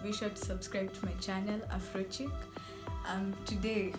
be sure to subscribe to my channel, Afrochic. Today,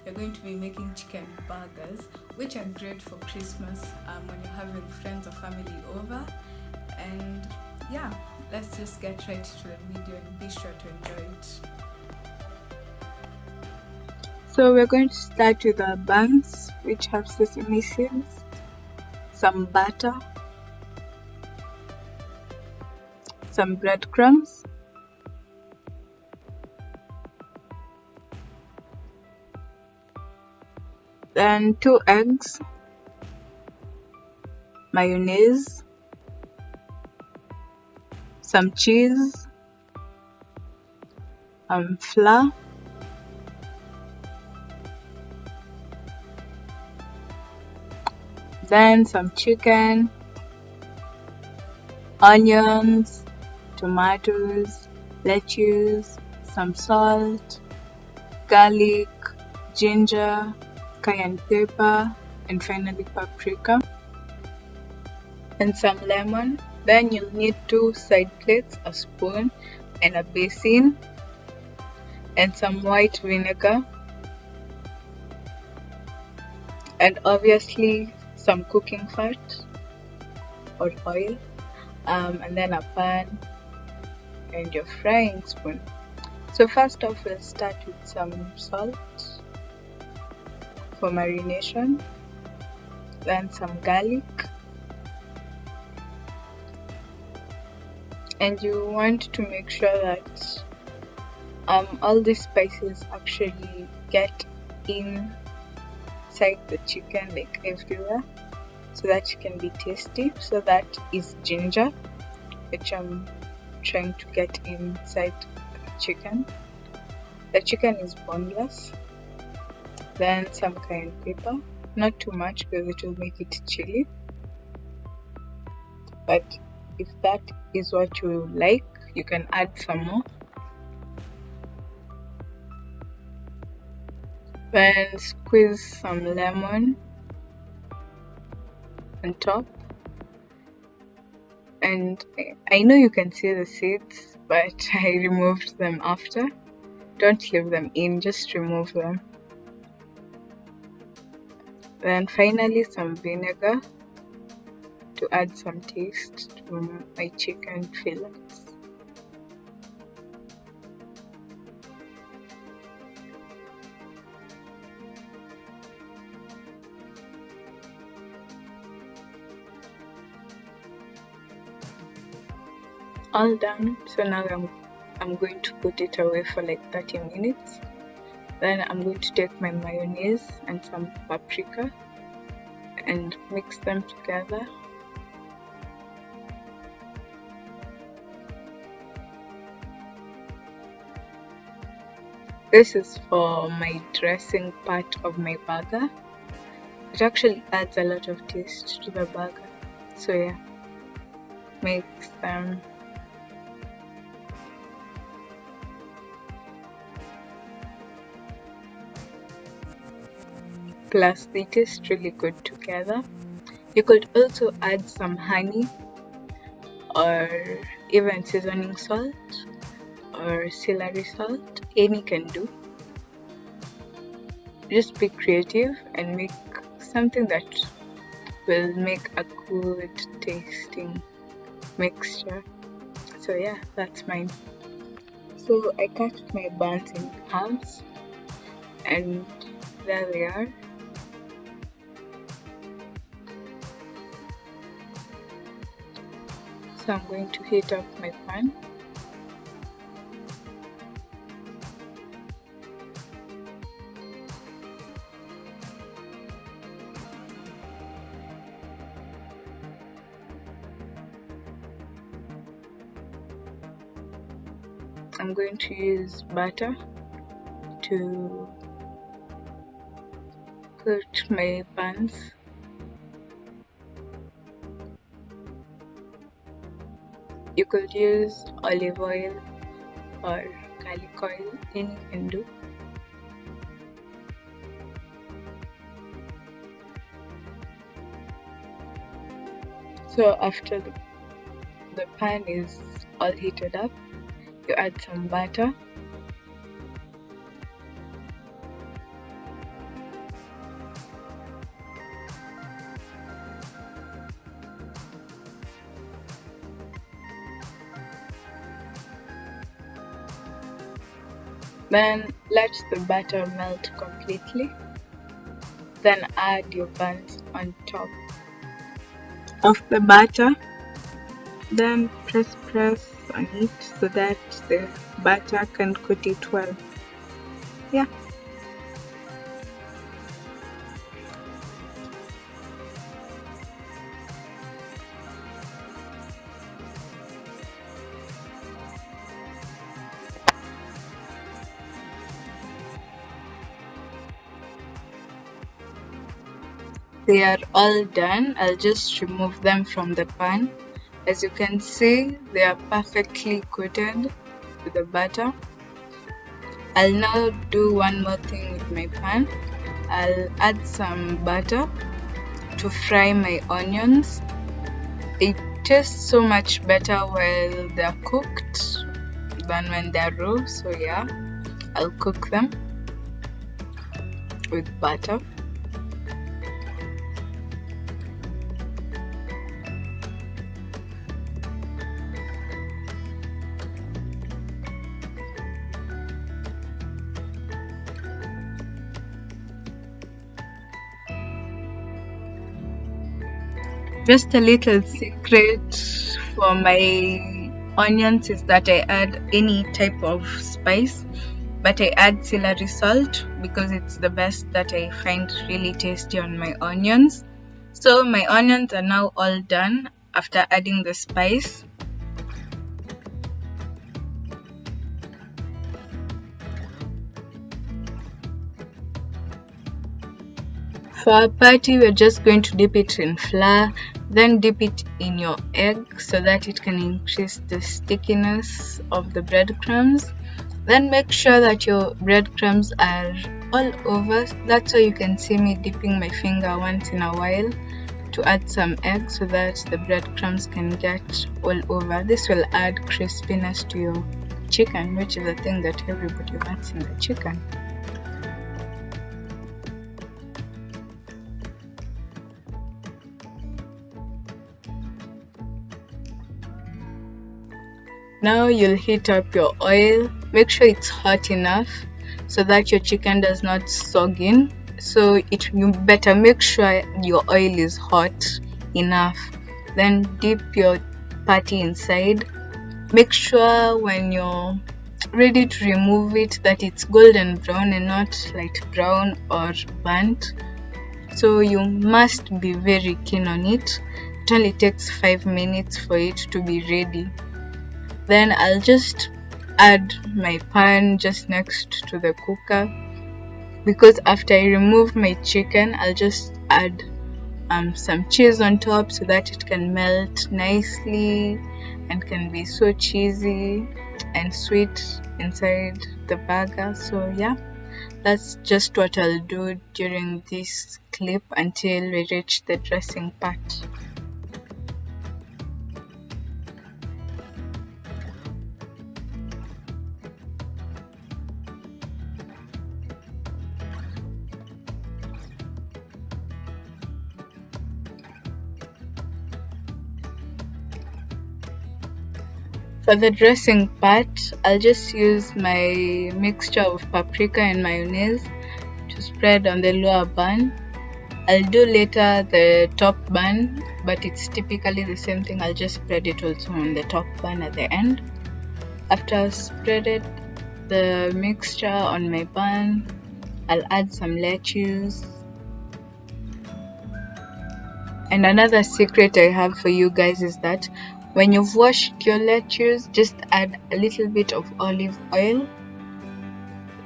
we're going to be making chicken burgers, which are great for Christmas when you're having friends or family over. And yeah, let's just get right to the video and be sure to enjoy it. So we're going to start with our buns, which have sesame seeds, some butter, some breadcrumbs, then 2 eggs, mayonnaise, some cheese, flour, then some chicken, onions, tomatoes, lettuce, some salt, garlic, ginger, cayenne pepper, and finally paprika, and some lemon. Then you'll need 2 side plates, a spoon, and a basin, and some white vinegar, and obviously some cooking fat or oil, and then a pan and your frying spoon. So first off, we'll start with some salt for marination, then some garlic, and you want to make sure that all these spices actually get inside the chicken, like everywhere, so that it can be tasty. So that is ginger, which I'm trying to get inside the chicken. The chicken is boneless. Then some cayenne pepper, not too much because it will make it chili, but if that is what you like, you can add some more. Then squeeze some lemon on top, and I know you can see the seeds, but I removed them after. Don't leave them in, just remove them. Then finally some vinegar to add some taste to my chicken fillets. All done. So now I'm going to put it away for like 30 minutes. Then I'm going to take my mayonnaise and some paprika and mix them together. This is for my dressing part of my burger. It actually adds a lot of taste to the burger. So yeah, mix them. Plus they taste really good together. You could also add some honey or even seasoning salt or celery salt. Any can do. Just be creative and make something that will make a good tasting mixture. So yeah, that's mine. So I cut my buns in halves, and there they are. So I'm going to heat up my pan. I'm going to use butter to coat my buns. You could use olive oil or garlic oil, any can do. So after the pan is all heated up, you add some butter. Then let the butter melt completely. Then add your buns on top of the butter. Then press on it so that the butter can coat it well. Yeah. They are all done. I'll just remove them from the pan. As you can see, they are perfectly coated with the butter. I'll now do one more thing with my pan. I'll add some butter to fry my onions. It tastes so much better while they're cooked than when they're raw. So yeah, I'll cook them with butter. Just a little secret for my onions is that I add any type of spice, but I add celery salt because it's the best that I find really tasty on my onions. So my onions are now all done after adding the spice. For our patty, we're just going to dip it in flour, then dip it in your egg so that it can increase the stickiness of the breadcrumbs. Then make sure that your breadcrumbs are all over. That's why you can see me dipping my finger once in a while to add some egg so that the breadcrumbs can get all over. This will add crispiness to your chicken, which is a thing that everybody wants in the chicken. Now you'll heat up your oil. Make sure it's hot enough so that your chicken does not sog in. So you better make sure your oil is hot enough. Then dip your patty inside. Make sure when you're ready to remove it that it's golden brown and not light brown or burnt. So you must be very keen on it. It only takes 5 minutes for it to be ready. Then I'll just add my pan just next to the cooker, because after I remove my chicken, I'll just add some cheese on top so that it can melt nicely and can be so cheesy and sweet inside the burger. So yeah, that's just what I'll do during this clip until we reach the dressing part. For the dressing part, I'll just use my mixture of paprika and mayonnaise to spread on the lower bun. I'll do later the top bun, but it's typically the same thing. I'll just spread it also on the top bun at the end. After I've spreaded the mixture on my bun, I'll add some lettuce. And another secret I have for you guys is that when you've washed your lettuce, just add a little bit of olive oil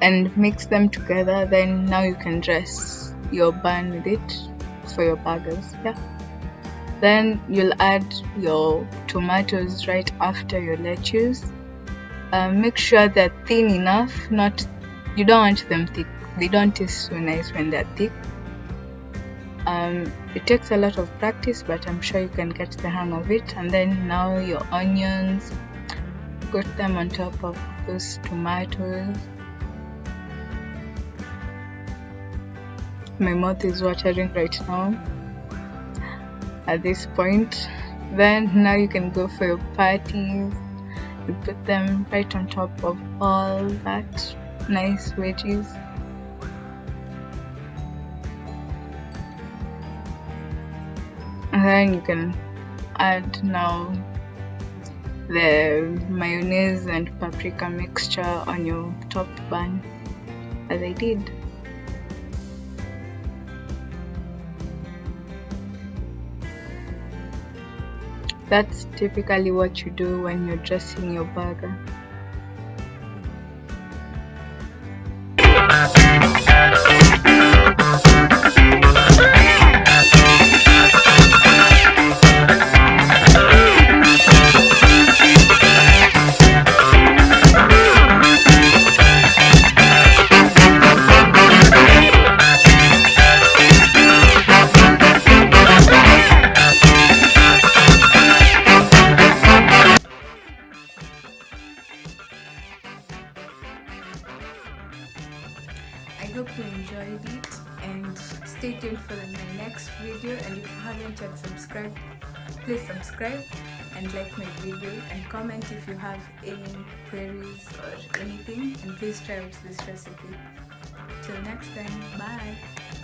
and mix them together. Then now you can dress your bun with it for your burgers. Yeah. Then you'll add your tomatoes right after your lettuce. Make sure they're thin enough. You don't want them thick. They don't taste so nice when they're thick. It takes a lot of practice, but I'm sure you can get the hang of it. And then now your onions, put them on top of those tomatoes. My mouth is watering right now at this point. Then now you can go for your patties. You put them right on top of all that nice veggies. And then you can add now the mayonnaise and paprika mixture on your top bun, as I did. That's typically what you do when you're dressing your burger. I hope you enjoyed it, and stay tuned for my next video. And if you haven't yet subscribed, please subscribe and like my video, and comment if you have any queries or anything, and please try out this recipe. Till next time, bye.